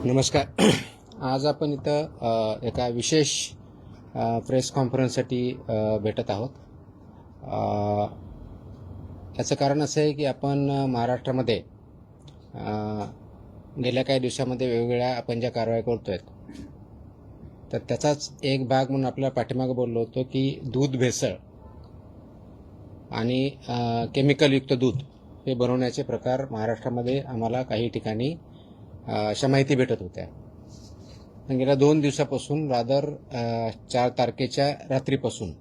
नमस्कार. आज आपण इथं एका विशेष प्रेस कॉन्फरन्ससाठी भेटत आहोत. याचं कारण असं आहे की आपण महाराष्ट्रामध्ये गेल्या काही दिवसामध्ये वेगवेगळ्या आपण ज्या कारवाई करतोय, तर त्याचाच एक भाग म्हणून आपल्या पाठीमागे बोललो होतो की दूध भेसळ आणि केमिकलयुक्त दूध हे बनवण्याचे प्रकार महाराष्ट्रामध्ये आम्हाला काही ठिकाणी अशा माहिती भेटत होत्या. गेल्या 2 दिवसापासून रादर 4 तारखेच्या रात्रीपासून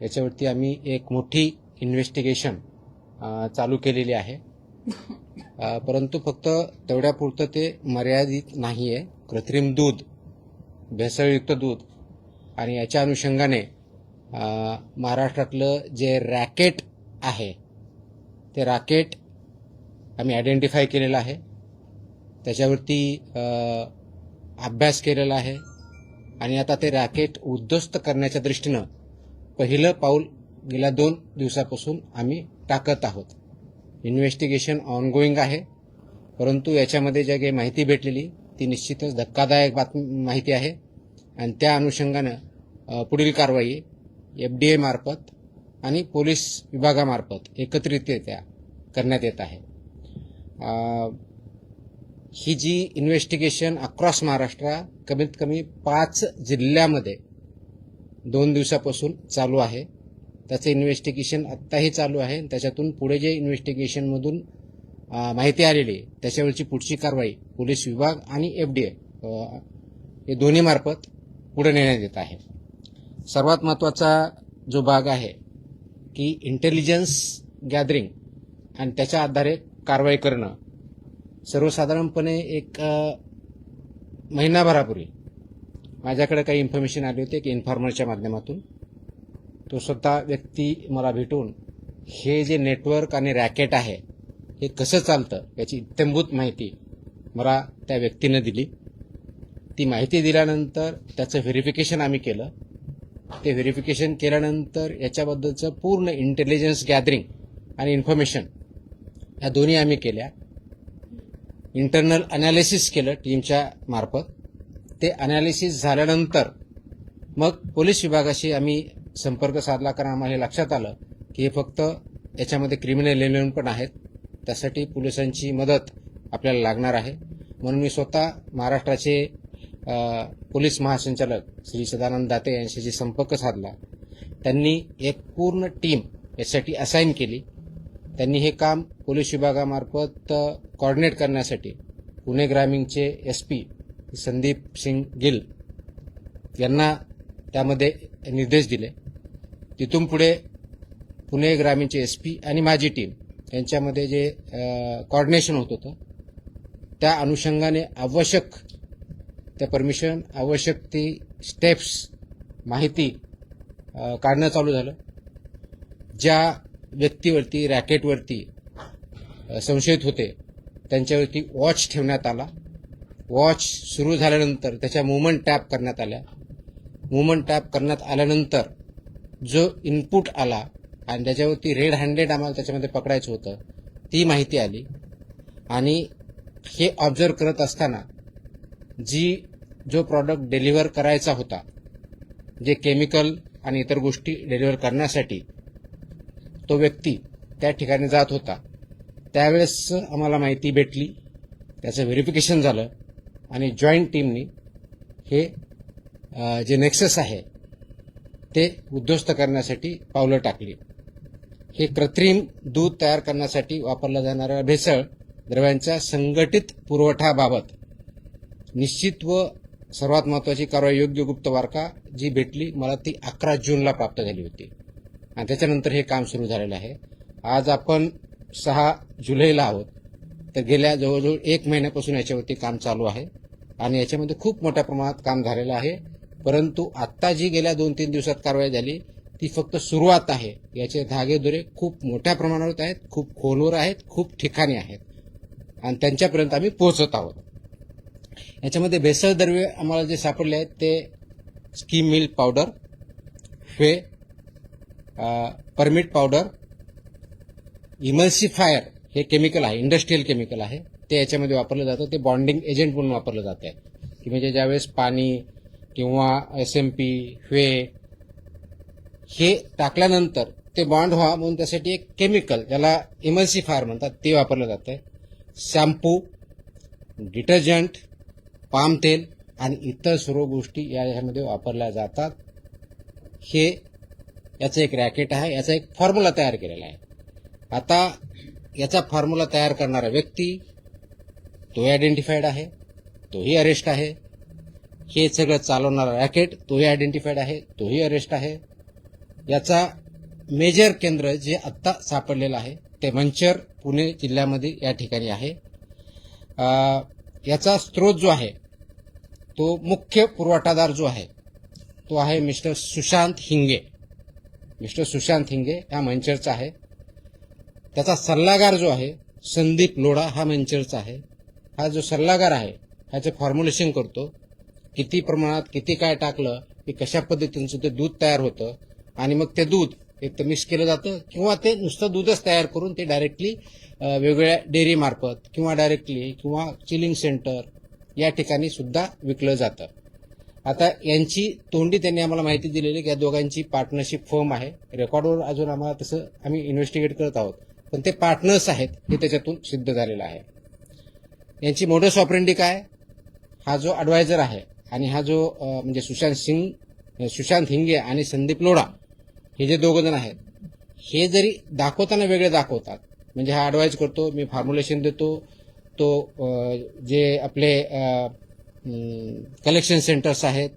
याच्यावरती आम्ही एक मोठी इन्व्हेस्टिगेशन चालू केलेली आहे. परंतु फक्त तेवढ्यापुरतं ते मर्यादित नाही आहे. कृत्रिम दूध, भेसळयुक्त दूध आणि याच्या अनुषंगाने महाराष्ट्रातलं जे रॅकेट आहे ते रॅकेट आम्ही आयडेंटिफाय केलेलं आहे. त्याच्यावरती अभ्यास केलेला आहे आणि आता ते रॅकेट उद्ध्वस्त करण्याच्या दृष्टीनं पहिलं पाऊल गेल्या 2 दिवसापासून आम्ही टाकत आहोत. इन्व्हेस्टिगेशन ऑनगोईंग आहे, परंतु याच्यामध्ये ज्या काही माहिती भेटलेली ती निश्चितच धक्कादायक माहिती आहे आणि त्या अनुषंगानं पुढील कारवाई FDA मार्फत आणि पोलीस विभागामार्फत एकत्रितरित्या करण्यात येत आहे. ही जी इन्व्हेस्टिगेशन अक्रॉस महाराष्ट्र कमीत कमी 5 जिल्ह्यामध्ये 2 दिवसापासून चालू आहे. त्याचं इन्व्हेस्टिगेशन आत्ताही चालू आहे. त्याच्यातून पुढे जे इन्व्हेस्टिगेशनमधून माहिती आलेली आहे त्याच्यावरची पुढची कारवाई पोलीस विभाग आणि FDA हे दोन्ही मार्फत पुढे नेण्यात येत आहे. सर्वात महत्त्वाचा जो भाग आहे की इंटेलिजन्स गॅदरिंग आणि त्याच्या आधारे कारवाई करणं. सर्वसाधारणपणे एक महिनाभरापूर्वी माझ्याकडे काही इन्फॉर्मेशन आली होती की इन्फॉर्मरच्या माध्यमातून तो स्वतः व्यक्ती मला भेटून हे जे नेटवर्क आणि रॅकेट आहे हे कसं चालतं याची इत्थंभूत माहिती मला त्या व्यक्तीनं दिली. ती माहिती दिल्यानंतर त्याचं व्हेरिफिकेशन आम्ही केलं. ते व्हेरिफिकेशन केल्यानंतर याच्याबद्दलचं पूर्ण इंटेलिजन्स गॅदरिंग आणि इन्फॉर्मेशन ह्या दोन्ही आम्ही केल्या. इंटरनल अनालिसिस केलं टीमच्या मार्फत. ते अनालिसिस झाल्यानंतर मग पोलीस विभागाशी आम्ही संपर्क साधला, कारण आम्हाला लक्षात आलं की हे फक्त याच्यामध्ये क्रिमिनल एलिमेंट पण आहेत. त्यासाठी पोलिसांची मदत आपल्याला लागणार आहे. म्हणून मी स्वतः महाराष्ट्राचे पोलीस महासंचालक श्री सदानंद दाते यांच्याशी संपर्क साधला. त्यांनी एक पूर्ण टीम यासाठी असाइन केली. त्यांनी हे काम पोलीस विभागामार्फत कोऑर्डिनेट करण्यासाठी पुणे ग्रामीणचे SP संदीप सिंग गिल यांना त्यामध्ये निर्देश दिले. तिथून पुढे पुणे ग्रामीणचे SP आणि माझी टीम यांच्यामध्ये जे कोऑर्डिनेशन होत होतं त्या अनुषंगाने आवश्यक त्या परमिशन, आवश्यक ती स्टेप्स, माहिती काढणं चालू झालं. ज्या व्यक्तीवरती, रॅकेटवरती संशयित होते त्यांच्यावरती वॉच ठेवण्यात आला. वॉच सुरू झाल्यानंतर त्याच्या मूव्हमेंट टॅप करण्यात आल्या. मूव्हमेंट टॅप करण्यात आल्यानंतर जो इनपुट आला आणि त्याच्यावरती रेड हँडेड आम्हाला त्याच्यामध्ये पकडायचं होतं ती माहिती आली. आणि हे ऑब्झर्व करत असताना जो प्रॉडक्ट डिलिव्हर करायचा होता, जे केमिकल आणि इतर गोष्टी डिलिव्हर करण्यासाठी तो व्यक्ती त्या ठिकाणी जात होता, त्यावेळेस आम्हाला माहिती भेटली. त्याचं व्हेरिफिकेशन झालं आणि जॉईंट टीमनी हे जे नेक्सस आहे ते उद्ध्वस्त करण्यासाठी पावलं टाकली. हे कृत्रिम दूध तयार करण्यासाठी वापरल्या जाणाऱ्या भेसळ द्रव्यांच्या संघटित पुरवठ्याबाबत निश्चित व सर्वात महत्त्वाची कारवाई योग्य गुप्त वार्ता जी भेटली मला ती 11 जूनला प्राप्त झाली होती आणि त्याच्यानंतर हे काम सुरू झालेलं आहे. आज आपण 6 जुलैला आहोत. तर गेल्या जवळजवळ 1 महिन्यापासून याच्यावरती काम चालू आहे आणि याच्यामध्ये खूप मोठ्या प्रमाणात काम झालेलं आहे. परंतु आत्ता जी गेल्या 2-3 दिवसात कारवाई झाली ती फक्त सुरुवात आहे. याचे धागेदोरे खूप मोठ्या प्रमाणावर आहेत, खूप खोलवर आहेत, खूप ठिकाणी आहेत आणि त्यांच्यापर्यंत आम्ही पोहोचत आहोत. याच्यामध्ये भेसळ द्रव्ये आम्हाला जे सापडले आहेत ते scheme milk powder, permit powder, emulsifier हे केमिकल आहे, इंडस्ट्रियल केमिकल आहे ते याच्यामध्ये वापरलं जातं. ते बॉन्डिंग एजंट म्हणून वापरलं जात आहे, की म्हणजे ज्यावेळेस पाणी किंवा SMP, वे हे टाकल्यानंतर ते बॉन्ड व्हावं म्हणून त्यासाठी एक केमिकल ज्याला इमल्सिफायर म्हणतात ते वापरलं जातं. शॅम्पू, डिटर्जंट, पाम तेल आणि इतर सर्व गोष्टी यामध्ये वापरल्या जातात. हे याचं एक रॅकेट आहे, याचा एक फॉर्म्युला तयार केलेला आहे. आता याचा फॉर्म्युला तयार करणारा व्यक्ती तोही आयडेंटिफाईड आहे, तोही अरेस्ट आहे. हे सगळं चालवणारा रॅकेट तोही आयडेंटिफाईड आहे, तोही अरेस्ट आहे. याचा मेजर केंद्र जे आत्ता सापडलेलं आहे ते मंचर पुणे जिल्ह्यामध्ये या ठिकाणी आहे. याचा स्रोत जो आहे तो मुख्य पुरवठादार जो आहे तो आहे मिस्टर सुशांत हिंगे. मिस्टर सुशांत हिंगे हा मंचरचा आहे. त्याचा सल्लागार जो आहे संदीप लोढा हा मंचरचा आहे. हा जो सल्लागार आहे ह्याचं फॉर्म्युलेशन करतो, किती प्रमाणात किती काय टाकलं की कशा पद्धतीचं ते दूध तयार होतं आणि मग ते दूध एक तर मिक्स केलं जातं किंवा ते नुसतं दूधच तयार करून ते डायरेक्टली वेगवेगळ्या डेअरी मार्फत किंवा डायरेक्टली किंवा चिलिंग सेंटर या ठिकाणी सुद्धा विकलं जातं. आता यांची तोंडी त्यांनी आम्हाला माहिती दिलेली की या दोघांची पार्टनरशिप फर्म आहे. रेकॉर्डवर अजून आम्हाला तसं आम्ही इन्व्हेस्टिगेट करत आहोत, पण ते पार्टनर्स आहेत हे त्याच्यातून सिद्ध झालेलं आहे. यांची मोडस ऑपरेंडी काय, हा जो ॲडवायझर आहे आणि हा जो म्हणजे सुशांत हिंगे आणि संदीप लोढा हे जे दोघं जण आहेत हे जरी दाखवताना वेगळे दाखवतात. म्हणजे हा ॲडवाइज करतो, मी फॉर्म्युलेशन देतो, तो जे आपले कलेक्शन सेंटर्स आहेत,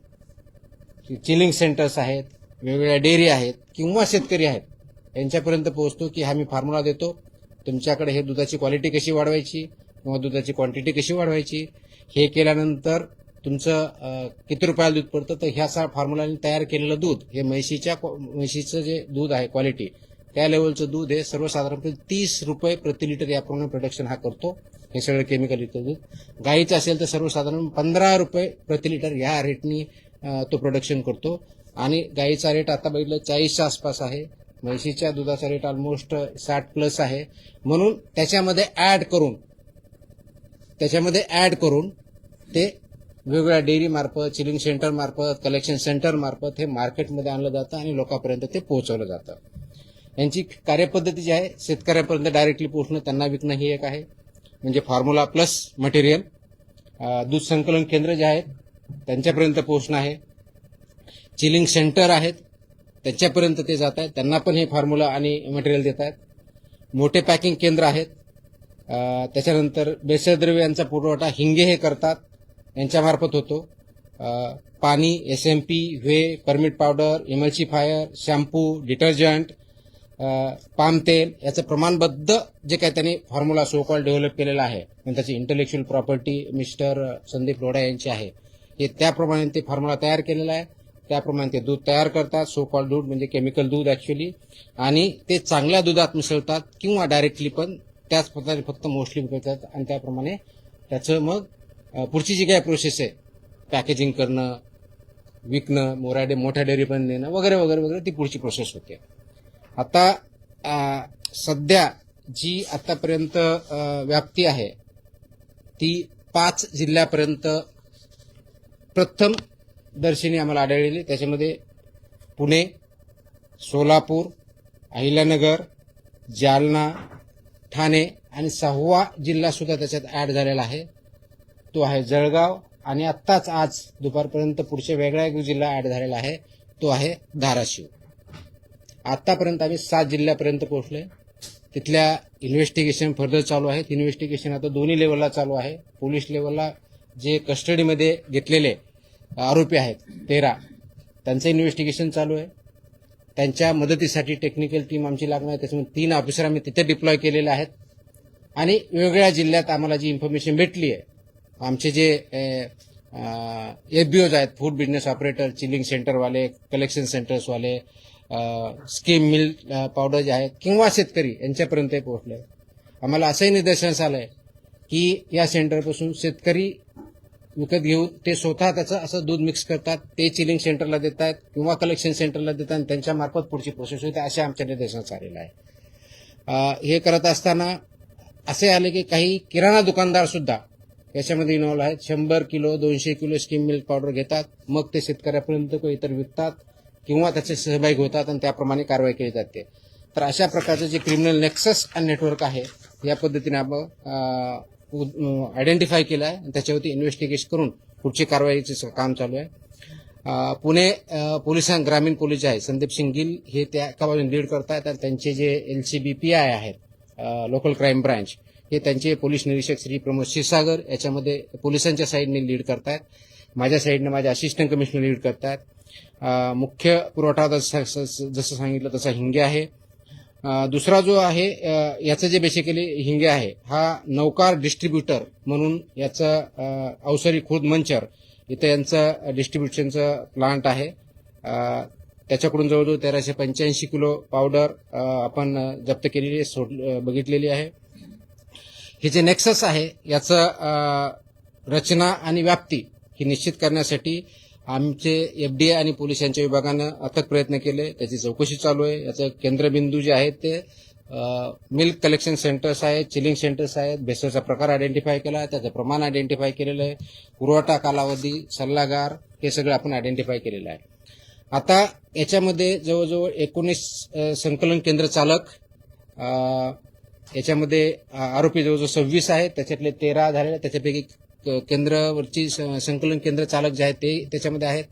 चिलिंग सेंटर्स आहेत, वेगवेगळ्या डेअरी आहेत किंवा शेतकरी आहेत यांच्यापर्यंत पोहोचतो की हा मी फॉर्म्युला देतो, तुमच्याकडे हे दुधाची क्वालिटी कशी वाढवायची किंवा दुधाची क्वांटिटी कशी वाढवायची, हे केल्यानंतर तुमचं किती रुपयाला दूध पडतं. तर ह्या फॉर्म्युलाने तयार केलेलं दूध हे म्हशीचं जे दूध आहे क्वालिटी त्या लेवलचं दूध हे सर्वसाधारणपणे 30 रुपये प्रति लिटर याप्रमाणे प्रोडक्शन हा करतो. हे सगळं केमिकल युक्त दूध. गाईचं असेल तर सर्वसाधारण 15 रुपये प्रति लिटर या रेटनी तो प्रोडक्शन करतो. आणि गाईचा रेट आता बघितलं 40च्या आसपास आहे. म्हशीच्या दुधाचा रेट ऑलमोस्ट 60+ आहे. म्हणून त्याच्यामध्ये ऍड करून ते वेगवेगळ्या डेअरी मार्फत, चिलिंग सेंटर मार्फत, कलेक्शन सेंटर मार्फत हे मार्केटमध्ये आणलं जातं आणि लोकांपर्यंत ते पोहोचवलं जातं. यांची कार्यपद्धती जी आहे शेतकऱ्यापर्यंत डायरेक्टली पोहोचणं, त्यांना विकणं ही एक आहे. म्हणजे फॉर्म्युला प्लस मटेरियल. दूध संकलन केंद्र जे आहेत त्यांच्यापर्यंत पोहोचणं आहे. चिलिंग सेंटर आहेत त्यांच्यापर्यंत ते जात आहेत, त्यांना पण हे फॉर्म्युला आणि मटेरियल देत आहेत. मोठे पॅकिंग केंद्र आहेत. त्याच्यानंतर बेसरद्रव्य यांचा पुरवठा हिंगे हे करतात, यांच्यामार्फत होतो. पाणी, SMP, whey, permeate powder, emulsifier, shampoo, detergent, palm तेल याचं प्रमाणबद्ध जे काही त्यांनी फॉर्म्युला सो कॉल डेव्हलप केलेला आहे, पण त्याची intellectual property mister Sandeep Lodha यांची आहे. हे त्याप्रमाणे ते फॉर्म्युला तयार केलेला आहे. त्याप्रमाणे ते दूध तयार करतात, सो कॉल दूध म्हणजे केमिकल दूध ऍक्च्युअली, आणि ते चांगल्या दुधात मिसळतात किंवा डायरेक्टली पण त्याच प्रकारे फक्त मोस्टली विकतात. आणि त्याप्रमाणे त्याचं मग पुढची जी काही प्रोसेस आहे, पॅकेजिंग करणं, विकणं, मोठ्या डेअरी पण देणं वगैरे वगैरे वगैरे, ती पुढची प्रोसेस होते. आता सध्या जी आतापर्यंत व्याप्ती आहे ती 5 जिल्ह्यापर्यंत प्रथम दर्शनी आम्हाला आढळलेली. त्याच्यामध्ये पुणे, सोलापूर, अहिल्यानगर, जालना, ठाणे आणि 6वा जिल्हा सुद्धा त्याच्यात ऍड झालेला आहे, तो आहे जळगाव. आणि आत्ताच आज दुपारपर्यंत पुढच्या वेगळा एक जिल्हा ऍड झालेला आहे, तो आहे धाराशिव. आतापर्यंत आम्ही 7 जिल्ह्यापर्यंत पोहोचलोय. तिथल्या इन्व्हेस्टिगेशन फर्दर चालू आहेत. इन्व्हेस्टिगेशन आता दोन्ही लेवलला चालू आहे. पोलीस लेवलला जे कस्टडीमध्ये घेतलेले आरोपी आहेत 13, त्यांचं इन्व्हेस्टिगेशन चालू आहे. त्यांच्या मदतीसाठी टेक्निकल टीम आमची लागणार आहे. त्याच्यामुळे 3 ऑफिसर आम्ही तिथे डिप्लॉय केलेले आहेत. आणि वेगवेगळ्या जिल्ह्यात आम्हाला जी इन्फॉर्मेशन भेटली आहे, आमचे जे FBOज आहेत, फूड बिझनेस ऑपरेटर, चिलिंग सेंटरवाले, कलेक्शन सेंटर्सवाले, स्कीम मिल्क पावडर जे आहेत किंवा शेतकरी यांच्यापर्यंत पोहोचले. आम्हाला असंही निदर्शनास आलंय की या सेंटरपासून शेतकरी विकत घेऊन ते स्वतः त्याचं असं दूध मिक्स करतात, ते चिलिंग सेंटरला देत आहेत किंवा कलेक्शन सेंटरला देतात आणि त्यांच्या मार्फत पुढची प्रोसेस होते, अशा आमच्या निदर्शनास आलेलं आहे. हे करत असताना असे आले की काही किराणा दुकानदार सुद्धा याच्यामध्ये इन्व्हॉल्व आहेत. 100 kilo 200 kilo skim milk powder घेतात, मग ते शेतकऱ्यापर्यंत किंवा इतर विकतात किंवा त्याचे सहभागी होतात आणि त्याप्रमाणे कारवाई केली जाते. तर अशा प्रकारचं जे क्रिमिनल नेक्सस आणि नेटवर्क आहे या पद्धतीने आपण आयडेंटिफाय केलं आहे आणि त्याच्यावरती इन्व्हेस्टिगेशन करून पुढची कारवाईचं काम चालू आहे. पुणे ग्रामीण पोलीस जे आहे संदीप सिंग गिल हे त्या कामाला लीड करतात आणि त्यांचे जे LCBPI आहेत लोकल क्राईम ब्रांच हे त्यांचे पोलीस निरीक्षक श्री प्रमोद क्षीरसागर याच्यामध्ये पोलिसांच्या साईडने लीड करतात. माझ्या साईडने माझे असिस्टंट कमिशनर लीड करतात. मुख्य पुरवठादार जसं सांगितलं तसा हिंगे आहे. दुसरा जो आहे याचं जे बेसिकली हिंगे आहे हा नौकार डिस्ट्रीब्युटर म्हणून याचं अवसरी खुर्द मंचर इथं यांचं डिस्ट्रीब्युशनचं प्लांट आहे. त्याच्याकडून जवळजवळ 1385 किलो पावडर आपण जप्त केलेली बघितलेली आहे. हे जे नेक्सस आहे याचं रचना आणि व्याप्ती ही निश्चित करण्यासाठी आमचे FBI आणि पोलीस यांच्या विभागानं अथक प्रयत्न केले. त्याची चौकशी चालू आहे. याचं केंद्रबिंदू जे आहेत ते मिल्क कलेक्शन सेंटर्स आहेत, चिलिंग सेंटर्स आहेत. भेसळचा प्रकार आयडेंटिफाय केला आहे, त्याचं प्रमाण आयडेंटिफाय केलेलं आहे, पुरवठा कालावधी, सल्लागार हे सगळं आपण आयडेंटिफाय केलेलं आहे. आता याच्यामध्ये जवळजवळ 19 संकलन केंद्र चालक, याच्यामध्ये आरोपी जवळजवळ 26 आहेत, त्याच्यातले 13 झालेले, त्याच्यापैकी केंद्रावरची संकलन केंद्र चालक जे आहेत ते त्याच्यामध्ये आहेत,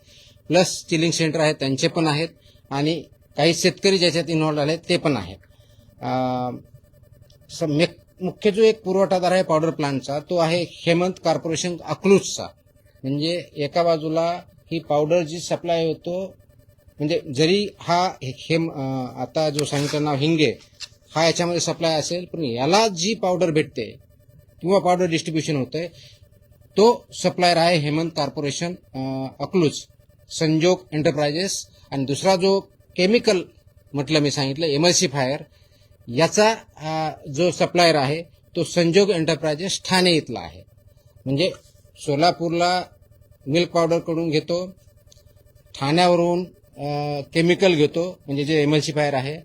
प्लस चिलिंग सेंटर आहेत त्यांचे पण आहेत आणि काही शेतकरी ज्याच्यात इन्व्हॉल्व आहेत ते पण आहेत. मुख्य जो एक पुरवठादार आहे पावडर प्लांटचा तो आहे हेमंत कॉर्पोरेशन अकलूजचा. म्हणजे एका बाजूला ही पावडर जी सप्लाय होतो म्हणजे जरी हा आता जो सांगितलं नाव हिंगे हा याच्यामध्ये सप्लाय असेल पण याला जी पावडर भेटते किंवा पावडर डिस्ट्रीब्युशन होते तो सप्लायर आहे हेमंत कॉर्पोरेशन अकलूज, संजोग एंटरप्राइजेस. आणि दुसरा जो केमिकल म्हटलं मी सांगितलं एमल्सिफायर याचा जो सप्लायर आहे तो संजोग एंटरप्राइजेस ठाणे इथला आहे. म्हणजे सोलापूरला मिल्क पावडर कडून घेतो, ठाण्यावरून केमिकल घेतो म्हणजे जे एमल्सिफायर आहे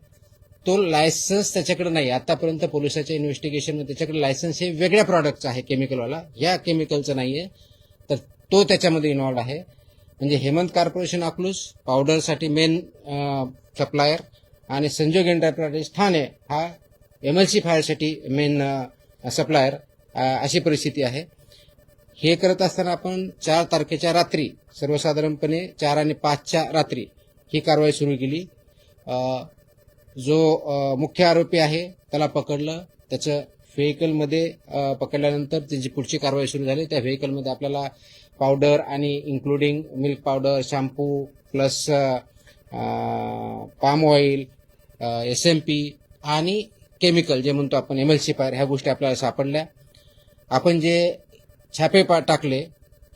तो लायसन्स त्याच्याकडे नाही. आतापर्यंत पोलिसाच्या इन्व्हेस्टिगेशन त्याच्याकडे लायसन्स हे वेगळ्या प्रॉडक्टचं आहे केमिकलवाला, या केमिकलचं नाहीये, तर तो त्याच्यामध्ये इन्व्हॉल्व आहे. म्हणजे हेमंत कॉर्पोरेशन अकलूज पावडरसाठी मेन सप्लायर आणि संजोग एंटरप्राइजेस ठाणे हा एमल्सिफायरसाठी मेन सप्लायर, अशी परिस्थिती आहे. हे करत असताना आपण 4 तारखेच्या रात्री सर्वसाधारणपणे 4 आणि 5च्या रात्री ही कारवाई सुरू केली. जो मुख्य आरोपी आहे त्याला पकडलं, त्याचं व्हेकलमध्ये पकडल्यानंतर त्याची पुढची कारवाई सुरू झाली. त्या व्हेकलमध्ये आपल्याला पावडर आणि including milk powder, shampoo plus palm oil, SMP आणि केमिकल जे म्हणतो आपण एमल्सिफायर ह्या गोष्टी आपल्याला सापडल्या. आपण जे छापे टाकले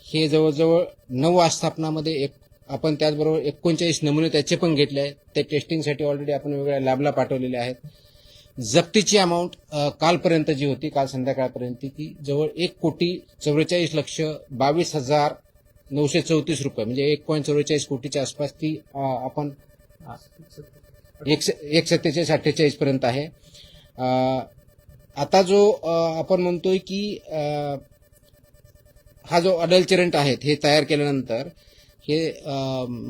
हे जवळजवळ 9 आस्थापनामध्ये आपण त्याचबरोबर 39 नमुने त्याचे पण घेतले आहेत. ते टेस्टिंगसाठी ऑलरेडी आपण वेगवेगळ्या लॅबला पाठवलेले आहेत. जप्तीची अमाऊंट कालपर्यंत जी होती, काल संध्याकाळपर्यंत ती जवळ 1,44,22,934 रुपये म्हणजे 1.44 कोटीच्या आसपास ती आपण 1.47-48 पर्यंत आहे. आता जो आपण म्हणतोय की हा जो अडल्चरंट आहेत हे तयार केल्यानंतर हे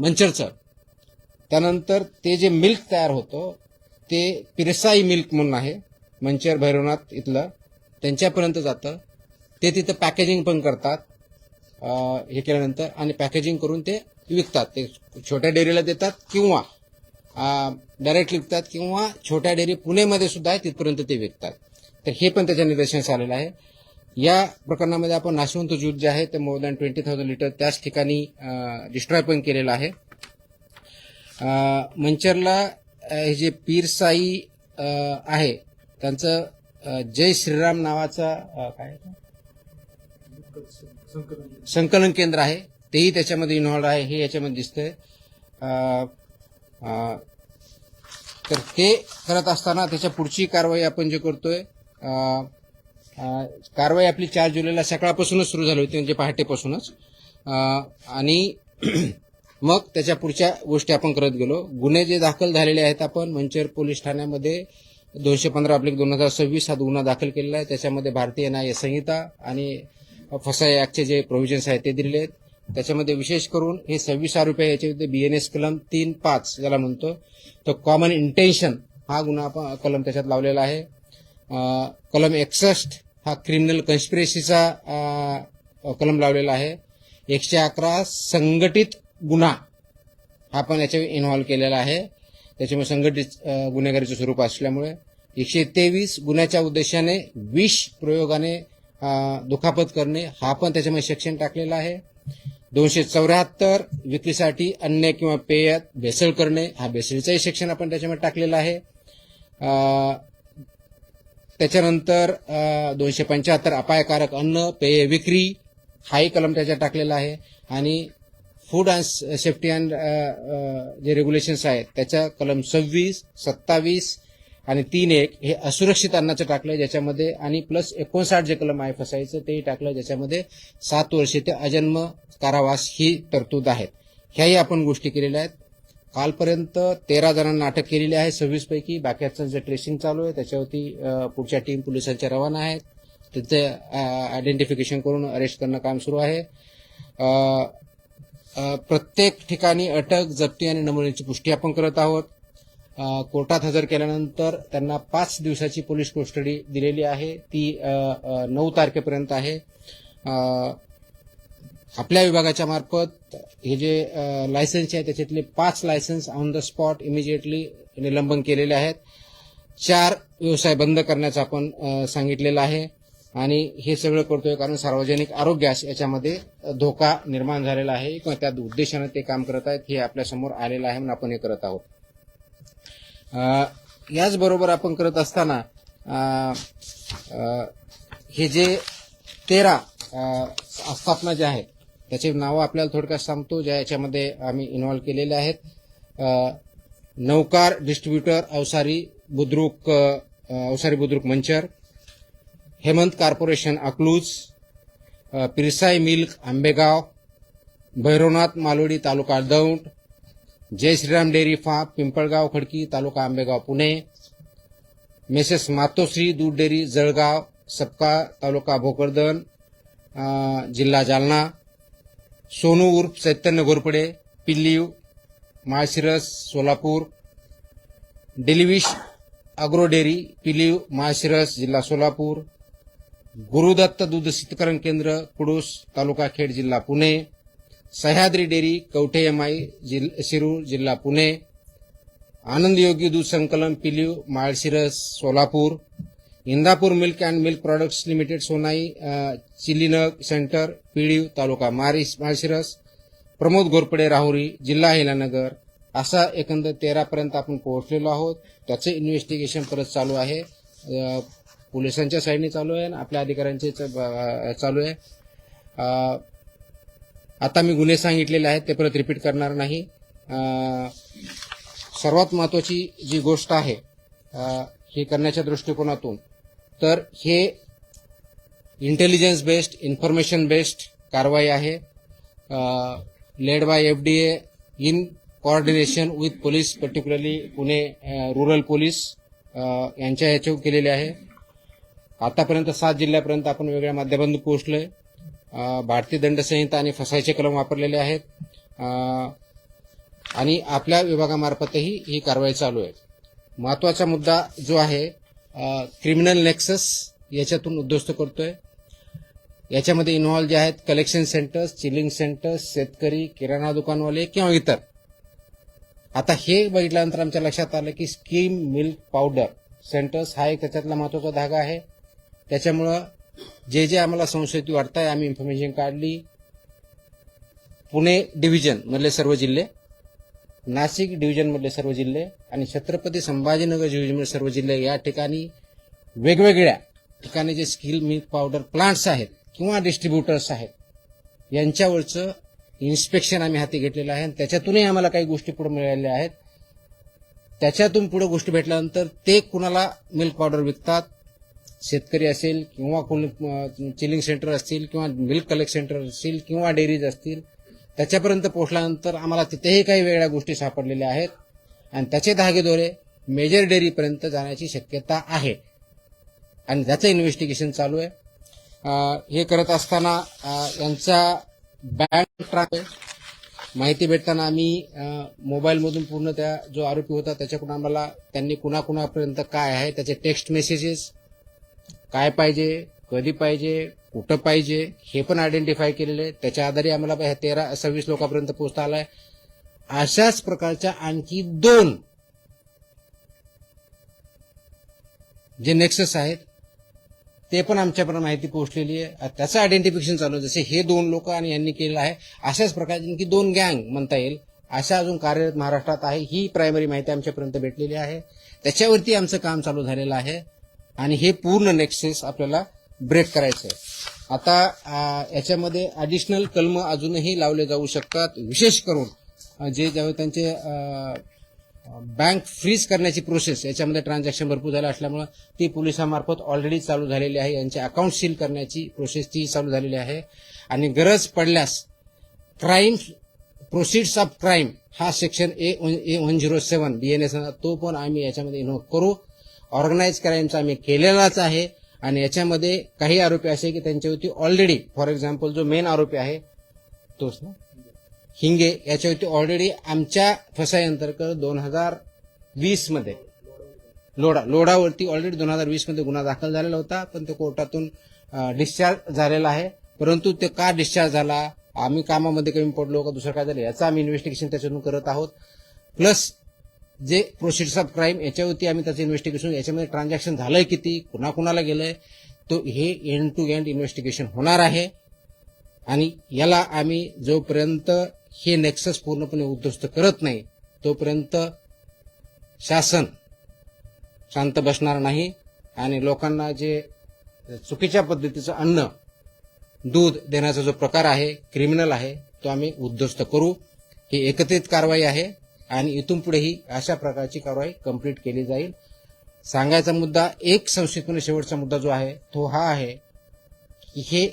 मंचरचं त्यानंतर ते जे मिल्क तयार होतो ते पिरसाई मिल्क म्हणून आहे मंचर भैरवनाथ इथलं, त्यांच्यापर्यंत जातं. ते तिथं पॅकेजिंग पण करतात हे केल्यानंतर आणि पॅकेजिंग करून ते विकतात. ते छोट्या डेअरीला देतात किंवा डायरेक्ट विकतात किंवा छोट्या डेअरी पुणेमध्ये सुद्धा आहे तिथपर्यंत ते विकतात. तर हे पण त्याच्या निदर्शनास आलेलं आहे. या प्रकरणामध्ये आपण नाशवंत ज्यूस जे आहे ते मोर दॅन 20,000 लिटर त्याच ठिकाणी डिस्ट्रॉय पण केलेलं आहे. मंचरला हे जे पीरसाई आहे त्यांचं जय श्रीराम नावाचा काय संकलन केंद्र आहे तेही त्याच्यामध्ये इन्व्हॉल्व आहे हे याच्यामध्ये दिसतंय. तर ते करत असताना त्याच्या पुढची कारवाई आपण जे करतोय कारवाई आपली 4 जुलैला सकाळपासूनच सुरू झाली होती म्हणजे पहाटेपासूनच आणि मग त्याच्या पुढच्या गोष्टी आपण करत गेलो. गुन्हे जे दाखल झालेले आहेत आपण मंचर पोलीस ठाण्यामध्ये 215/2026 हा गुन्हा दाखल केलेला आहे. त्याच्यामध्ये भारतीय न्याय संहिता आणि फसाई ऍक्टचे जे प्रोव्हिजन्स आहेत ते दिलेले आहेत. त्याच्यामध्ये विशेष करून हे 26 आरोपी आहे याच्यामध्ये BNS कलम 3(5) ज्याला म्हणतो, तो कॉमन इंटेन्शन हा गुन्हा कलम त्याच्यात लावलेला आहे. कलम 61 हा क्रिमिनल कन्स्पिरेसीचा कलम लावलेला आहे. 111 संघटित गुन्हा हा पण याच्या इन्व्हॉल्व केलेला आहे. त्याच्यामुळे संघटित गुन्हेगारीचं स्वरूप असल्यामुळे 123 गुन्ह्याच्या उद्देशाने विष प्रयोगाने दुखापत करणे हा पण त्याच्यामध्ये सेक्शन टाकलेला आहे. 274 विक्रीसाठी अन्न किंवा पेयात भेसळ करणे हा भेसळीचाही सेक्शन आपण त्याच्यामध्ये टाकलेला आहे. त्याच्यानंतर 275 अपायकारक अन्न पेय विक्री हाही कलम त्याच्यात टाकलेला आहे. आणि फूड अँड सेफ्टी अँड जे रेग्युलेशन्स आहेत त्याच्या कलम 26, 27 आणि 3(1) हे असुरक्षित अन्नाचं टाकलं ज्याच्यामध्ये, आणि प्लस 59 जे कलम आहे फसाईचं तेही टाकलं ज्याच्यामध्ये 7 वर्षे ते अजन्म कारावास ही तरतूद आहेत. ह्याही आपण गोष्टी केलेल्या आहेत. कालपर्यंत 13 जणांना अटक केलेली आहे 26 पैकी. बाकीचं जे ट्रेसिंग चालू आहे त्याच्यावरती पुढच्या टीम पोलिसांच्या रवाना आहेत. तिथे आयडेंटिफिकेशन करून अरेस्ट करणं काम सुरू आहे. प्रत्येक ठिकाणी अटक, जप्ती आणि नमुन्याची पुष्टी आपण करत आहोत. कोर्टात हजर केल्यानंतर त्यांना 5 दिवसाची पोलीस कस्टडी दिलेली आहे. ती 9 तारखेपर्यंत आहे. आपल्या विभागाच्या मार्फत हे जे लायसन्स आहे त्याच्यातले 5 licence on the spot immediately निलंबन केलेले आहेत. 4 व्यवसाय बंद करण्याचं आपण सांगितलेलं आहे. आणि हे सगळं करतोय कारण सार्वजनिक आरोग्यास याच्यामध्ये धोका निर्माण झालेला आहे किंवा त्या उद्देशाने ते काम करत आहेत हे आपल्या समोर आलेलं आहे म्हणून आपण हे करत आहोत. याचबरोबर आपण करत असताना हे जे 13 आस्थापना जे आहेत त्याचे नावं आपल्याला थोडक्यात सांगतो ज्या याच्यामध्ये आम्ही इन्व्हॉल्व केलेले आहेत. Naukar distributor Avsari Budruk Manchar, Hemant corporation Akluj, Pirsai milk Ambegaon, Bhairavnath Malodi taluka Daund, Jai Shriram dairy farm Pimpalgaon Khadki taluka Ambegaon Pune, messrs Matoshri Doodh dairy Jalgaon Sapka taluka Bhokardan जिल्हा जालना, सोनू उर्फ चैतन्य घोरपडे पिल्लीव माळशिरस सोलापूर, डेलिविश अग्रो डेअरी पिलीव माळशिरस जिल्हा सोलापूर, गुरुदत्त दूध शीतकरण केंद्र कुडूस तालुका खेड जिल्हा पुणे, सह्याद्री डेअरी कवठे एमआय शिरूर जिल्हा Pune, Anand Yogi Doodh Sankalan Piliv Malshiras Solapur, Indapur milk and milk products limited Sonai chilling centre Piliv taluka Malshiras, Pramod Ghorpade Rahuri जिल्हा अहिलानगर. असा एकंदर 13 पर्यंत आपण पोहोचलेलो आहोत. त्याचे इन्व्हेस्टिगेशन परत चालू आहे. पोलिसांच्या साईडने चालू आहे आणि आपल्या अधिकाऱ्यांचे चालू आहे. आता मी गुन्हे सांगितलेले आहेत ते परत रिपीट करणार नाही. सर्वात महत्वाची जी गोष्ट आहे हे करण्याच्या दृष्टिकोनातून तर हे इंटेलिजन्स बेस्ड इन्फॉर्मेशन बेस्ड कारवाई आहे. Led by FDA in coordination with police particularly Pune rural police यांच्या ह्याच्यावर केलेले आहे. आतापर्यंत 7 जिल्ह्यापर्यंत आपण वेगळ्या माध्यमातून पोहोचलोय. भारतीय दंड संहिता आणि फसाईचे कलम वापरलेले आहेत आणि आपल्या विभागामार्फतही ही कारवाई चालू आहे. महत्वाचा मुद्दा जो आहे क्रिमिनल नेक्सस याच्यातून उद्ध्वस्त करतोय. याच्यामध्ये इन्व्हॉल्व जे आहेत कलेक्शन सेंटर्स, चिलिंग सेंटर्स, शेतकरी, किराणा दुकानवाले किंवा इतर. आता हे बघितल्यानंतर आमच्या लक्षात आलं की स्कीम मिल्क पावडर सेंटर्स हा एक त्याच्यातला महत्वाचा धागा आहे. त्याच्यामुळं जे आम्हाला संशयित वाटतंय आम्ही इन्फॉर्मेशन काढली. पुणे डिव्हिजन मधले सर्व जिल्हे, नाशिक डिव्हिजन मधले सर्व जिल्हे आणि छत्रपती संभाजीनगर डिव्हिजन मधले सर्व जिल्हे या ठिकाणी वेगवेगळ्या ठिकाणी जे स्किल मिल्क पावडर प्लांट्स आहेत किंवा डिस्ट्रीब्युटर्स आहेत यांच्यावरचं इन्स्पेक्शन आम्ही हाती घेतलेलं आहे आणि त्याच्यातूनही आम्हाला काही गोष्टी पुढे मिळालेल्या आहेत. त्याच्यातून पुढे गोष्टी भेटल्यानंतर ते कुणाला मिल्क पावडर विकतात, शेतकरी असेल किंवा कोणी चिलिंग सेंटर असतील किंवा मिल्क कलेक्ट सेंटर असतील किंवा डेअरीज असतील, त्याच्यापर्यंत पोहोचल्यानंतर आम्हाला तिथेही काही वेगळ्या गोष्टी सापडलेल्या आहेत आणि त्याचे धागेदोरे मेजर डेअरीपर्यंत जाण्याची शक्यता आहे आणि त्याचं इन्व्हेस्टिगेशन चालू आहे. हे करत असताना यांचा बँक ट्रान्सफर माहिती भेटताना आम्ही मोबाईलमधून पूर्ण त्या जो आरोपी होता त्याच्याकडून आम्हाला त्यांनी कुणाकुणापर्यंत काय आहे त्याचे टेक्स्ट मेसेजेस, काय पाहिजे, कधी पाहिजे, कुठं पाहिजे हे पण आयडेंटिफाय केलेले आहे. त्याच्या आधारे आम्हाला 13-26 लोकांपर्यंत पोहोचता आलाय. अशाच प्रकारच्या आणखी 2 जे नेक्सस आहेत ते पण आमच्यापर्यंत माहिती पोहोचलेली आहे. त्याचं आयडेंटिफिकेशन चालू आहे. जसे हे 2 लोक आणि यांनी केलेलं आहे अशाच प्रकारची आणखी 2 गँग म्हणता येईल अशा अजून कार्यरत महाराष्ट्रात आहे. ही प्रायमरी माहिती आमच्यापर्यंत भेटलेली आहे. त्याच्यावरती आमचं काम चालू झालेलं आहे आणि हे पूर्ण नेक्सेस आपल्याला ब्रेक करायचं आहे. आता याच्यामध्ये ॲडिशनल कलम अजूनही लावले जाऊ शकतात. विशेष करून जे ज्यावेळी त्यांचे बँक फ्रीज करण्याची प्रोसेस याच्यामध्ये ट्रान्झॅक्शन भरपूर झालं असल्यामुळे ती पोलिसांमार्फत ऑलरेडी चालू झालेली आहे. यांचे अकाउंट सील करण्याची प्रोसेस ती चालू झालेली आहे आणि गरज पडल्यास क्राईम प्रोसिड्स ऑफ क्राईम हा सेक्शन A107 BNS तो पण आम्ही याच्यामध्ये इन्व्होल्व करू. ऑर्गनाइज क्राईमचा आम्ही केलेलाच आहे आणि याच्यामध्ये काही आरोपी असे की त्यांच्यावरती ऑलरेडी फॉर एक्झाम्पल जो मेन आरोपी आहे तोच ना हिंगे याच्यावरती ऑलरेडी आमच्या फसाई अंतर्गत 2020 मध्ये लोढावरती ऑलरेडी 2020 मध्ये गुन्हा दाखल झालेला होता पण तो कोर्टातून डिस्चार्ज झालेला आहे. परंतु ते का डिस्चार्ज झाला, आम्ही कामामध्ये कमी पडलो का दुसरं काय झालं याचं आम्ही इन्व्हेस्टिगेशन त्याच्यातून करत आहोत. प्लस जे प्रोसिड्स ऑफ क्राईम याच्यावरती आम्ही त्याचं इन्व्हेस्टिगेशन याच्यामध्ये ट्रान्झॅक्शन झालंय किती, कुणाकुणाला गेलंय तो हे एंड टू एंड इन्व्हेस्टिगेशन होणार आहे आणि याला आम्ही जोपर्यंत हे नेक्सस पूर्णपणे उद्ध्वस्त करत नाही तोपर्यंत शासन शांत बसणार नाही आणि लोकांना जे चुकीच्या पद्धतीचं अन्न दूध देण्याचा जो प्रकार आहे क्रिमिनल आहे तो आम्ही उद्ध्वस्त करू. ही एकत्रित कारवाई आहे आणि इथून पुढेही अशा प्रकारची कारवाई कंप्लीट केली जाईल. सांगायचा मुद्दा एक संक्षिप्तपणे शेवटचा मुद्दा जो आहे तो हा आहे की हे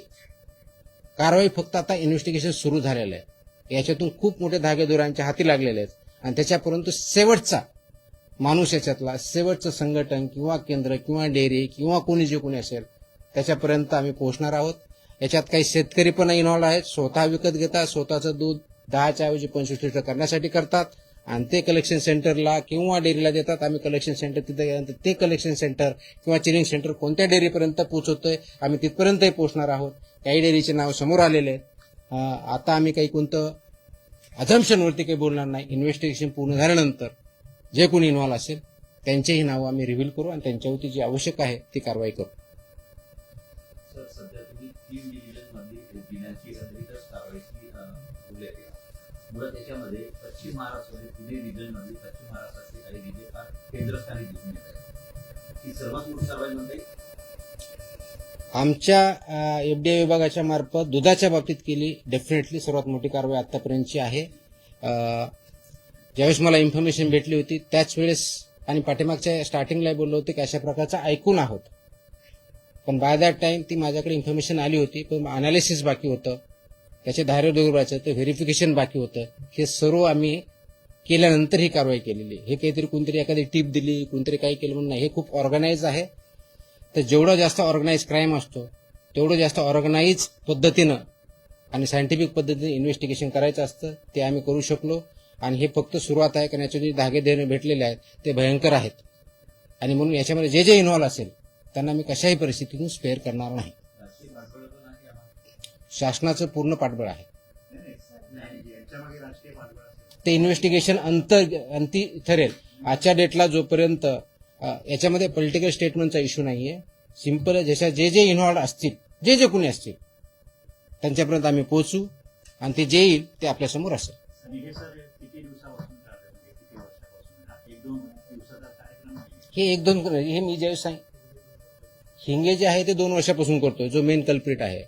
कारवाई फक्त आता इन्व्हेस्टिगेशन सुरू झालेलं आहे. याच्यातून खूप मोठे धागेदोऱ्यांच्या हाती लागलेले आहेत आणि त्याच्यापर्यंत शेवटचा माणूस याच्यातला शेवटचं संघटन किंवा केंद्र किंवा डेअरी किंवा कोणी जे कोणी असेल त्याच्यापर्यंत आम्ही पोहोचणार आहोत. याच्यात काही शेतकरी पण इन्व्हॉल्व आहेत. स्वतः विकत घेतात, स्वतःचं दूध 10च्या ऐवजी 25 लिटर करण्यासाठी करतात आणि ते कलेक्शन सेंटरला किंवा डेअरीला देतात. आम्ही कलेक्शन सेंटर तिथे गेल्यानंतर ते कलेक्शन सेंटर किंवा चिलिंग सेंटर कोणत्या डेअरीपर्यंत पोहोचवतोय आम्ही तिथपर्यंतही पोहोचणार आहोत. काही डेअरीचे नाव समोर आलेले आहेत. आता आम्ही काही कोणतं अझम्पशनवरती काही बोलणार नाही. इन्व्हेस्टिगेशन पूर्ण झाल्यानंतर जे कोणी इन्व्हॉल्व असेल त्यांचेही नाव आम्ही रिव्हील करू आणि त्यांच्यावरती जी आवश्यक आहे ती कारवाई करू. सर, सध्या तुम्ही 3 डिव्हिजनमध्ये पिण्याची अतिरिक्त कारवाईची उल्लेख केला. मुळात त्याच्यामध्ये पश्चिम महाराष्ट्रामध्ये पुणे रिजनमध्ये पश्चिम महाराष्ट्रातले काही जिल्हे फार केंद्रस्थानी दिसून येत आहेत. ही सर्वात मोठी कारवाई म्हणजे आमच्या एफडीआय विभागाच्या मार्फत दुधाच्या बाबतीत केली डेफिनेटली सर्वात मोठी कारवाई आतापर्यंतची आहे. ज्यावेळेस मला इन्फॉर्मेशन भेटली होती त्याच वेळेस आणि पाठीमागच्या स्टार्टिंगला बोललो होते की अशा प्रकारचं ऐकून आहोत पण बाय दॅट टाइम ती माझ्याकडे इन्फॉर्मेशन आली होती पण अनालिसिस बाकी होतं, त्याचे धारेदोराचं ते व्हेरिफिकेशन बाकी होतं. हे सर्व आम्ही केल्यानंतर ही कारवाई केलेली. हे काहीतरी कोणतरी एखादी टीप दिली कोणतरी काही केलं म्हणून नाही. हे खूप ऑर्गनाइज आहे. तर जेवढं जास्त ऑर्गनाइज क्राईम असतो तेवढं जास्त ऑर्गनाइज पद्धतीनं आणि सायंटिफिक पद्धतीने इन्व्हेस्टिगेशन करायचं असतं. ते आम्ही करू शकलो आणि हे फक्त सुरुवात आहे कारण याचे जे धागे देणे भेटलेले आहेत ते भयंकर आहेत आणि म्हणून याच्यामध्ये जे जे इन्व्हॉल्व असेल त्यांना मी कशाही परिस्थितीतून स्पेअर करणार नाही. राष्ट्रीय पातळीवर पण आहे आम्हाला शासनाचं पूर्ण पाठबळ आहे. याच्यामागे राष्ट्रीय पातळीवर असेल ते इन्व्हेस्टिगेशन अंती ठरेल. आजच्या डेटला जोपर्यंत याच्यामध्ये पॉलिटिकल स्टेटमेंटचा इश्यू नाहीये. सिंपल जशा जे जे इन्व्हॉल्व असतील जे जे कोणी असतील त्यांच्यापर्यंत आम्ही पोहोचू आणि ते जे येईल ते आपल्यासमोर असेल. हे सर किती दिवसापासून चालू आहे? किती वर्षापासून? 1-2 दिवसाचा कार्यक्रम आहे? हे 1-2 हे मी ज्यावेळेस हिंगे जे आहे ते 2 वर्षापासून करतोय जो मेन कल्प्रिट आहे.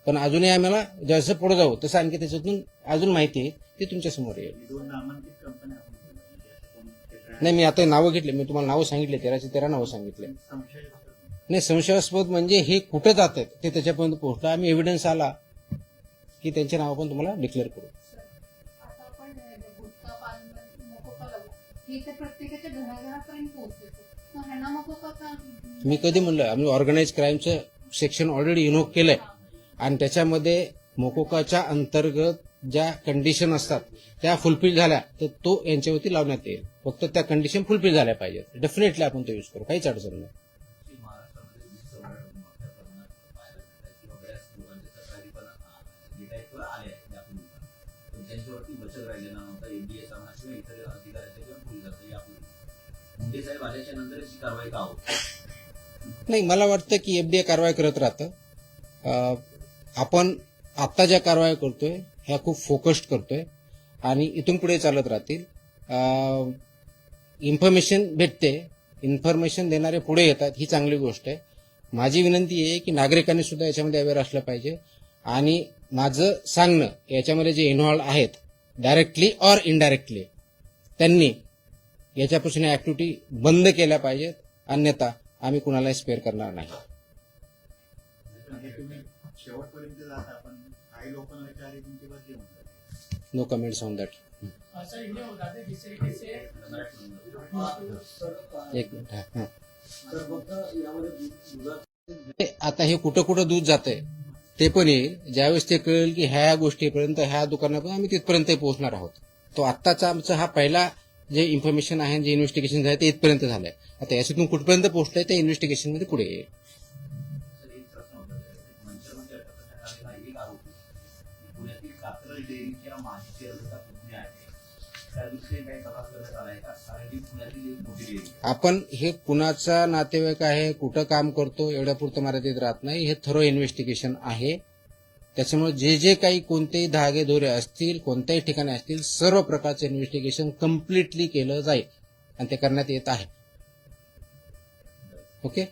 पण अजूनही आम्हाला जसं पुढे जाऊ तसं आणखी त्याच्यातून अजून माहिती आहे ती तुमच्या समोर येईल. 2 नामांकित कंपन्या आपण नाही मी आता नावं घेतले, मी तुम्हाला नावं सांगितले 13 नावं सांगितले. संशय नाही संशयास्पद म्हणजे हे कुठे जात आहेत ते त्याच्यापर्यंत पोहोचलं. आम्ही एव्हिडन्स आला की त्यांचे नाव पण तुम्हाला डिक्लेअर करू. आता आपण गुटखा पान मोकोका लागू हे तर प्रत्येकाच्या घराघरापर्यंत पोहोचतो. मग ह्यांना मग का मी कधी म्हणलं आम्ही ऑर्गनाइज क्राईमचं सेक्शन ऑलरेडी इन्व्होक केलंय आणि त्याच्यामध्ये मोकोकाच्या अंतर्गत ज्या कंडिशन असतात त्या फुलफिल झाल्या तर तो यांच्यावरती लावण्यात येईल. फक्त त्या कंडिशन फुलफिल झाल्या पाहिजेत. डेफिनेटली आपण तो यूज करू, काहीच अडचण नाही. की महाराष्ट्रामध्ये वीज चौघाडा मोठ्या प्रमाणात पाहायला मिळतात किंवा बऱ्याच लोकांच्या तक्रारी पण डिटेक्टवर आल्या आहेत यापूर्वी पण त्यांच्यावरती बचत राहिलेला नव्हता. एनडीएचा म्हणा किंवा इतर अधिकाऱ्यांच्या किंवा पोलिसांचा यापूर्वी मुंडे साहेब आल्याच्या नंतरच ही कारवाई का होत नाही, मला वाटतं की एफडीए कारवाई करत राहतं. आपण आता ज्या कारवाई करतोय ह्या खूप फोकस्ड करतोय आणि इथून पुढे चालत राहतील. इन्फॉर्मेशन भेटते, इन्फॉर्मेशन देणारे पुढे येतात, ही चांगली गोष्ट आहे. माझी विनंती आहे की नागरिकांनी सुद्धा याच्यामध्ये अवेअर असलं पाहिजे आणि माझं सांगणं याच्यामध्ये जे इन्व्हॉल्व आहेत डायरेक्टली ऑर इनडायरेक्टली त्यांनी याच्यापासून ऍक्टिव्हिटी बंद केल्या पाहिजेत. अन्यथा आम्ही कुणालाही स्पेअर करणार नाही. म्हणजे तुम्ही शेवटपर्यंत जाता पण काही लोकांना विचारले तुमची बदली होऊन जाते. No comments on that. Sir India होता है जिस तरीके से एक मिनिट. हां. आता हे कुठं कुठं दूध जातंय ते पण येईल. ज्यावेळेस ते कळेल की ह्या गोष्टीपर्यंत ह्या दुकानापर्यंत आम्ही तिथपर्यंत पोहोचणार आहोत. तो आत्ताचा आमचा हा पहिला जे इन्फॉर्मेशन आहे, जे इन्व्हेस्टिगेशन झालं ते इथपर्यंत झालंय. आता याच्यातून कुठपर्यंत पोहोचलंय ते इन्व्हेस्टिगेशन मध्ये पुढे येईल. सर एक प्रश्न होता मंचरमध्ये अटक करण्यात आलेला एक आरोपी पुण्यातील कात्रज डेअरीच्या माजी चेअरमनचा पुतणी आहे. त्या दृष्टीने काही तपास करण्यात आला आहे का? कारण ही पुण्यातील एक मोठी डेअरी आपण हे कुणाचा नातेवाईक आहे, कुठं काम करतो एवढ्या पुरतं मर्यादित राहत नाही. हे थरो इन्व्हेस्टिगेशन आहे. त्याच्यामुळे जे जे काही कोणतेही धागे दोरे असतील, कोणत्याही ठिकाणी असतील, सर्व प्रकारचं इन्व्हेस्टिगेशन कम्प्लिटली केलं जाईल आणि ते करण्यात येत आहे. ओके.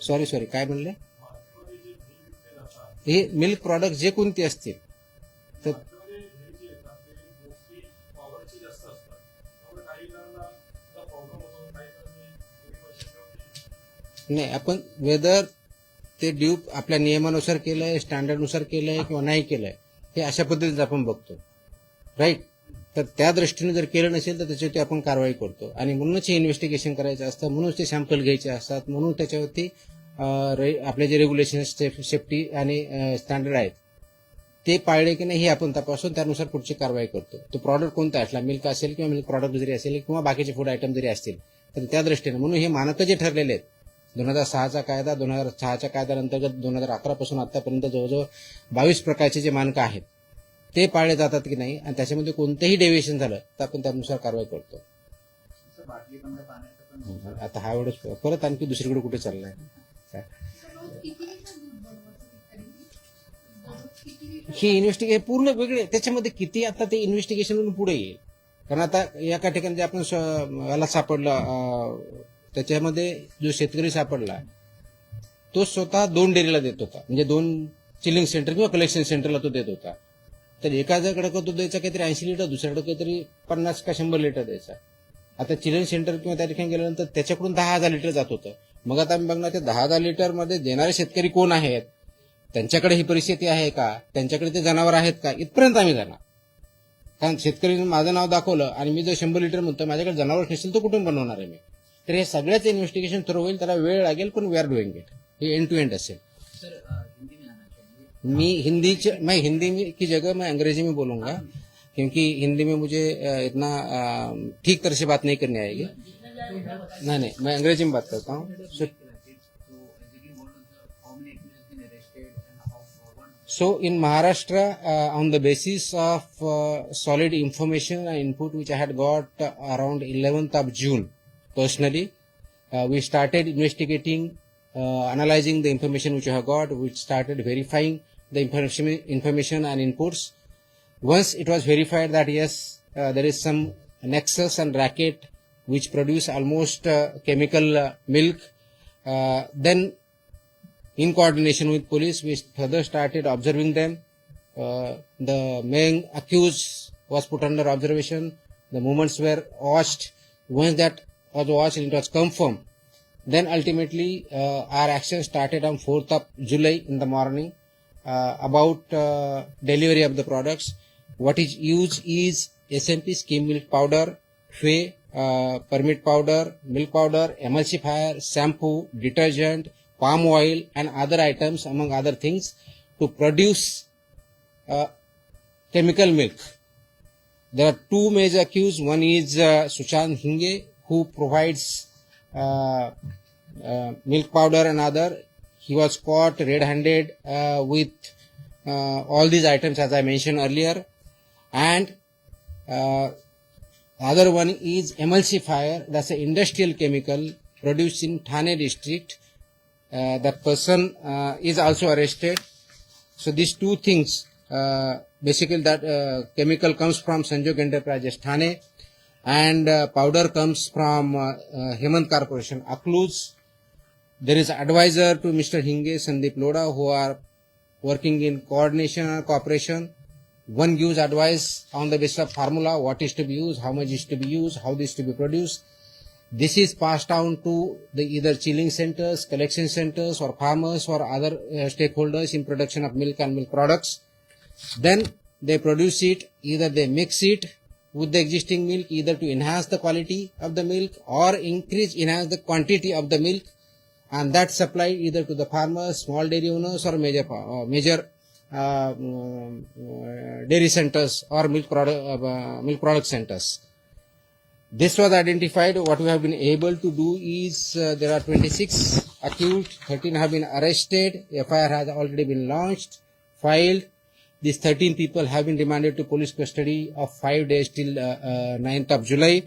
सॉरी काय म्हणले? हे मिल्क प्रॉडक्ट जे कोणते असतील तर नाही, आपण वेदर ते ड्यूप आपल्या नियमानुसार केलंय, स्टँडर्डनुसार केलंय किंवा नाही केलंय हे अशा पद्धतीचं आपण बघतो. राईट. तर त्या दृष्टीने जर केलं नसेल तर त्याच्यावरती आपण कारवाई करतो आणि म्हणूनच हे इन्व्हेस्टिगेशन करायचं असतं, म्हणूनच ते सॅम्पल घ्यायचे असतात, म्हणून त्याच्यावरती आपले जे रेग्युलेशन सेफ्टी आणि स्टँडर्ड आहेत ते पाळले की नाही हे आपण तपासून त्यानुसार पुढची कारवाई करतो. तो प्रॉडक्ट कोणता असला, मिल्क असेल किंवा मिल्क प्रॉडक्ट जरी असेल किंवा बाकीचे फूड आयटम जरी असतील तर त्या दृष्टीने म्हणून हे मानकं जे ठरलेले आहेत 2006चा कायदा, 2006च्या कायद्याअंतर्गत 2011 पासून आतापर्यंत जवळजवळ 22 प्रकारचे जे मानकं आहेत ते पाळले जातात की नाही आणि त्याच्यामध्ये कोणतेही डेव्हिएशन झालं तर आपण त्यानुसार कारवाई करतो. असं बाटली बंद पाण्याचं पण आता हा एवढंच परत आणखी दुसरीकडे कुठे चाललाय. रोज किती लिटर दूध बनवायचं तरी? दररोज किती लिटर? ही इन्व्हेस्टिगेशन पूर्ण वेगळे. त्याच्यामध्ये किती आता ते इन्व्हेस्टिगेशन पुढे येईल. कारण आता एका ठिकाणी जे आपण याला सापडला त्याच्यामध्ये जो शेतकरी सापडला तो स्वतः 2 डेअरीला देत होता, म्हणजे 2 चिलिंग सेंटर किंवा कलेक्शन सेंटरला तो देत होता. तर एकाकडे तो द्यायचा काहीतरी 80 लिटर, दुसऱ्याकडे काहीतरी 50 का 100 लिटर द्यायचा. आता चिलिंग सेंटर किंवा त्या ठिकाणी गेल्यानंतर त्याच्याकडून 10,000 लिटर जात होतं. मग आता आम्ही बघणार ते 10,000 लिटर मध्ये देणारे शेतकरी कोण आहेत, त्यांच्याकडे ही परिस्थिती आहे का, त्यांच्याकडे ते जनावर आहेत का, इथपर्यंत आम्ही जाणार. कारण शेतकरी माझं नाव दाखवलं आणि मी जर 100 लिटर म्हणतो माझ्याकडे जनावर नसेल तर कुठून बनवणार आहे मी. तर हे सगळ्याच इन्व्हेस्टिगेशन थ्रू होईल, त्याला वेळ लागेल पण वी आर डुईंग इट. हे एंड टू एंड असेल. सर हिंदी में आना चाहिए. मैं हिंदी में की जगह मैं अंग्रेजी में बोलूंगा क्योंकि हिंदी में मुझे इतना ठीक तरह से बात नहीं करनी आएगी. नहीं, मैं अंग्रेजी में बात करता हूँ. So in Maharashtra, on the basis of solid information and input which I had got around 11th of June, personally, we started investigating, analyzing the information which I have got. We started verifying the information and inputs. Once it was verified that yes, there is some nexus and racket which produce almost chemical milk, then in coordination with police, we further started observing them. The main accused was put under observation. The movements were watched. Once that was watched and it was confirmed, then ultimately our action started on 4th of July in the morning. about delivery of the products. What is used is SMP, skim milk powder, whey, permit powder, milk powder, emulsifier, shampoo, detergent, palm oil, and other items, among other things, to produce chemical milk. There are two major accused. One is Sushant Hinge, who provides milk powder and other. He was caught red-handed with all these items, as I mentioned earlier. And other one is emulsifier. That's an industrial chemical produced in Thane district. That person is also arrested. So these two things, basically that chemical comes from Sanjog Enterprises Thane, and powder comes from Hemant Corporation Akluz. There is advisor to Mr. Hinge, Sandeep Loda, who are working in coordination and cooperation. One gives advice on the basis of formula, what is to be used, how much is to be used, how this is to be produced. This is passed down to the either chilling centers, collection centers, or farmers or other stakeholders in production of milk and milk products. Then they produce it, either they mix it with the existing milk, either to enhance the quality of the milk or enhance the quantity of the milk, and that supplied either to the farmers, small dairy owners, or major dairy centers or milk product centers. This was identified. What we have been able to do is there are 26 accused, 13 have been arrested, FIR has already been launched, filed. These 13 people have been remanded to police custody of 5 days till 9th of July,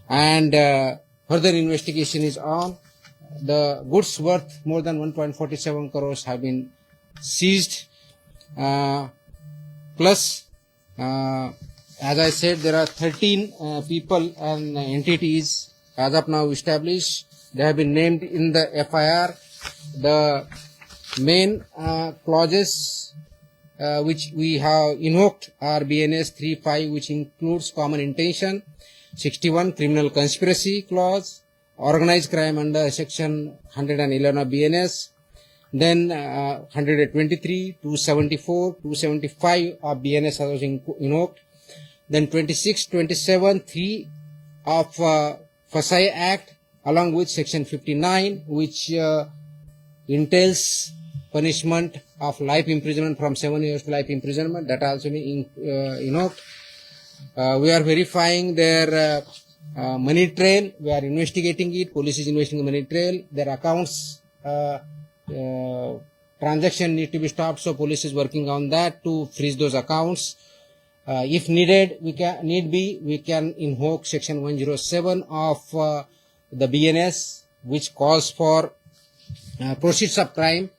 and further investigation is on. The goods worth more than 1.47 crores have been seized. Plus, as I said, there are 13 people and entities as of now established. They have been named in the FIR. The main clauses which we have invoked are BNS 3.5, which includes common intention, 61 criminal conspiracy clause, organized crime under section 111 of BNS, then 123, 274, 275 of BNS are also invoked, then 26, 27, 3 of FSI Act, along with section 59, which entails punishment of life imprisonment from 7 years to life imprisonment. That also been invoked. We are verifying their money trail. We are investigating it. Police is investigating the money trail. Their accounts transaction need to be stopped, so police is working on that to freeze those accounts. If needed, we can invoke section 107 of the BNS, which calls for proceeds of crime,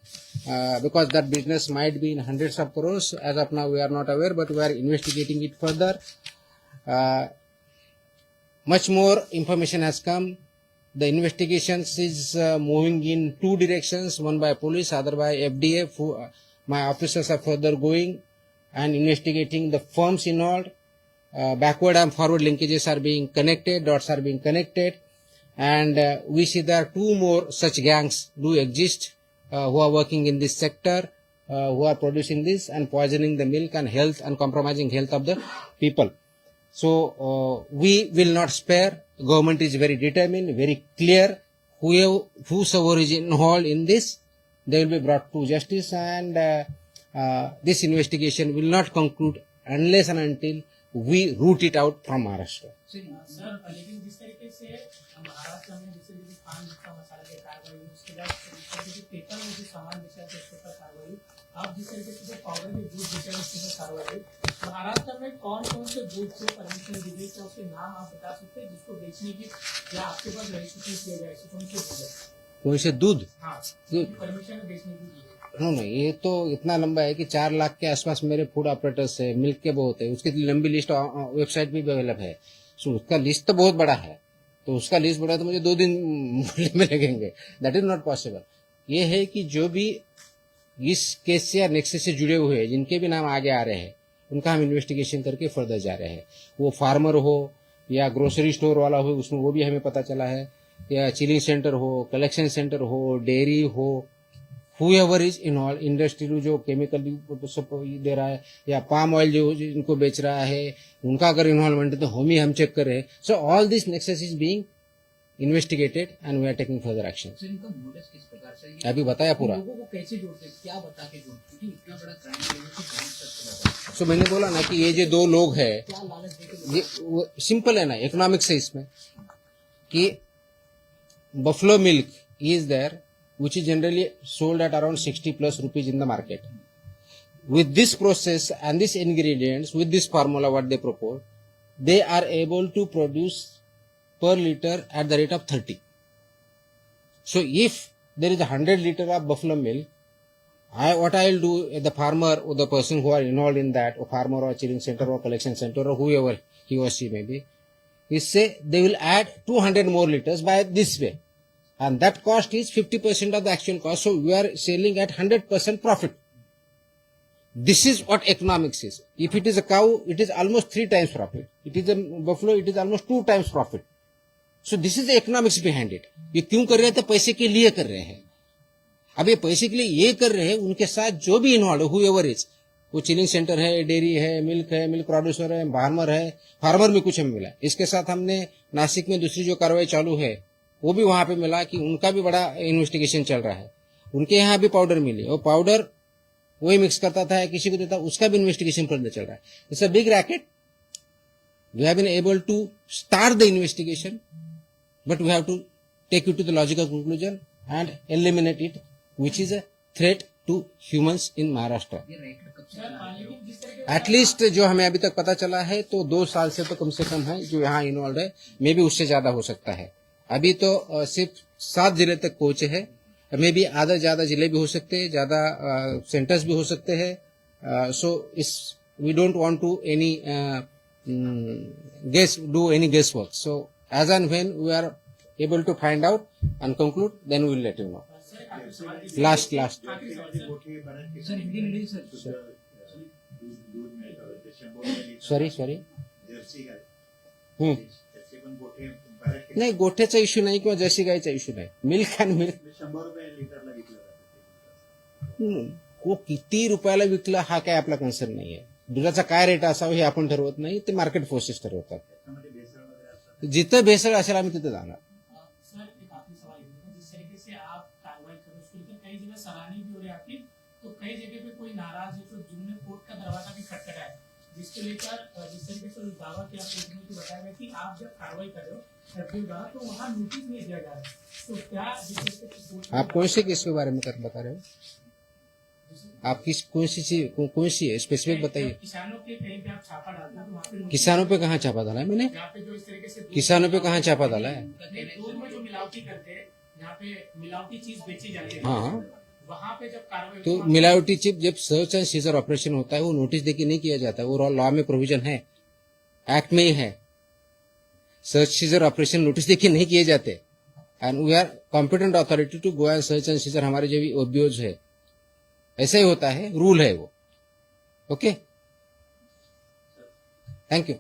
because that business might be in hundreds of crores. As of now, we are not aware, but we are investigating it further. Much more information has come. The investigations is moving in two directions, one by police, other by FDF. My officers are further going and investigating the firms involved. Backward and forward linkages are being connected, dots are being connected, and we see there are two more such gangs do exist who are working in this sector, who are producing this and poisoning the milk and health and compromising health of the people. So we will not spare. Government is very determined, very clear. Whosoever is involved in this, they will be brought to justice, and this investigation will not conclude unless and until we root it out from Maharashtra. Sir लेकिन जिस तरीके से महाराष्ट्र में जिस तरीके से पान गुटखा मसाला की कार्रवाई, उसके बाद जो पेपर में जो सामान बेचा है उसके ऊपर कार्रवाई, आप जिस तरीके से जो पाउडर के दूध बेचा है उसके ऊपर कार्रवाई, महाराष्ट्र में कौन कौन से दूध को परमिशन दी गई है, उसके नाम आप बता सकते हैं जिसको बेचने की या आपके पास रजिस्ट्रेशन किया गया है, कौन से दूध है? कौन से दूध? हाँ, परमिशन बेचने की दी है। नहीं, ये तो इतना लंबा है कि 4 लाख के आसपास मेरे फूड ऑपरेटर्स है, मिल्क के बहुत है, उसकी लंबी लिस्ट वेबसाइट भी अवेलेबल है। सो उसका लिस्ट तो बहुत बड़ा है, तो उसका लिस्ट बड़ा तो मुझे 2 दिन बोलने में लगेंगे। That is not possible. ये है कि जो भी इस केस से या नेक्सस से जुड़े हुए हैं, जिनके भी नाम आगे आ रहे हैं, उनका हम इन्वेस्टिगेशन करके फर्दर जा रहे हैं। वो फार्मर हो या ग्रोसरी स्टोर वाला हो, उसमें वो भी हमें पता चला है, या चिलिंग सेंटर हो, कलेक्शन सेंटर हो, डेयरी हो, whoever is involved, इंडस्ट्री जो केमिकल दे रहा है या पाम ऑयल जो इनको बेच रहा है, उनका अगर इन्वॉल्वमेंट है तो हम चेक कर रहे हैं. So all this nexus is being investigated and we are taking further action. Sir इनका मोटिव किस प्रकार से ये अभी बताया पूरा. लोगों को कैसे जोड़ते हैं, क्या बता के जोड़ते हैं, क्योंकि इतना बड़ा क्राइम है कि जान सकते हैं सो मैंने बोला ना कि ये जो दो लोग हैं, क्या लालच देके ये सिंपल है ना, इकोनॉमिक्स है इसमें कि buffalo milk is there, which is generally sold at around 60 plus rupees in the market. With this process and these ingredients, with this formula what they propose, they are able to produce per liter at the rate of 30. So if there is 100 liter of buffalo milk, what I will do, the farmer or the person who are involved in that, or farmer or chilling center or collection center or whoever he or she may be, is say they will add 200 more liters by this way, and that cost is 50% of the actual cost. So we are selling at 100% profit. This is what economics is. If it is a cow, it is almost 3 times profit. It is a buffalo, it is almost 2 times profit. So this is the economics behind it. ये क्यों कर रहे हैं? तो पैसे के लिए कर रहे हैं. अब ये पैसे के लिए ये कर रहे हैं, उनके साथ जो भी इन्वॉल्व है, whoever is, वो चिलिंग सेंटर है, डेयरी है, मिल्क प्रोड्यूसर है, फार्मर में कुछ हमें मिला. इसके साथ हमने नासिक में दूसरी जो कार्रवाई चालू है वो भी वहां पे मिला कि उनका भी बड़ा इन्वेस्टिगेशन चल रहा है. उनके यहाँ भी पाउडर मिली, और पाउडर वही मिक्स करता था, किसी को देता, उसका भी इन्वेस्टिगेशन फर्दर चल रहा है. It's a big racket. We have been able to start the investigation, but we have to take it to the logical conclusion and eliminate it, which is a threat to humans in Maharashtra. ये racket कब से sir चला रहा है? लेकिन जिस तरीके से at least जो हमें अभी तक पता चला है तो 2 साल से तो कम से कम है जो यहाँ इन्वॉल्व है. मे भी उससे ज्यादा हो सकता है. अभी तो सिर्फ 7 जिले तक पहुंचे हैं. मे भी आधा ज्यादा जिले भी हो सकते हैं, ज्यादा सेंटर्स भी हो सकते हैं. सो इस we don't want to any do any guess work. So as and when we are able to find out and conclude, then we will let you know. Sir काफी सवाल लास्ट आखिरी सवाल sir. गोठे बऱ्याच sir Hindi नहीं sir दूध मिळतं ते 100 लिटर सॉरी जर्सी गाय हम्म. त्याचे पण गोठे बऱ्याच नाही, गोठ्याचा इश्यू नाही किंवा जर्सी गायचा इश्यू नाही. मिल्क अँड मिल्क 100 रुपये लिटरला विकलं जातं. को किती रुपयाला विकला हा काय आपला कन्सर्न नाहीये. दुधाचा काय रेट असावा हे आपण ठरवत नाही, ते मार्केट फोर्सेस ठरवतात. त्याच्यामध्ये भेसळ वगैरे असतात. जिथं भेसळ असेल आम्ही तिथे जाणार. सर एक आखिरी सवाल ये है, जिस तरीके से आप कार्रवाई कर रहे हो उसको लेकर कई जगह सराहनीय भी हो रही है आपकी, तो कई जगह पे कोई नाराज है, तो जिन्होंने कोर्ट का दरवाजा भी खटखटा है, जिसको लेकर जिस तरीके से दावा किया आपको बताया गया कि आप जब कार्रवाई कर रहे हो एफडीओ द्वारा, तो वहाँ नोटिस नहीं दिया जा रहा है. तो क्या जिस तरीके से कोर्ट आप कौन से केस के बारे में बता रहे हो? आप कौन सी है स्पेसिफिक बताइए. किसानों के कहीं पे आप छापा डालते हो तो वहाँ पे notice- किसानों पे कहाँ छापा डाला है मैंने? जहाँ पे जो इस तरीके से किसानों पे कहाँ छापा डाला है? दूध में जो मिलावटी करते हैं, जहाँ पे मिलावटी चीज बेची जाती है, हाँ. वहाँ पे जब कार्रवाई तो होती है, मिलावटी चिप जब सर्च एंड सीजर ऑपरेशन होता है वो नोटिस देके नहीं किया जाता है. वो लॉ में प्रोविजन है, एक्ट में ही है. सर्च सीजर ऑपरेशन नोटिस देके नहीं किए जाते. And we are competent authority to go and search and seizure. हमारे जो भी ओबीओज है ऐसा ही होता है, रूल है वो. Okay, thank you.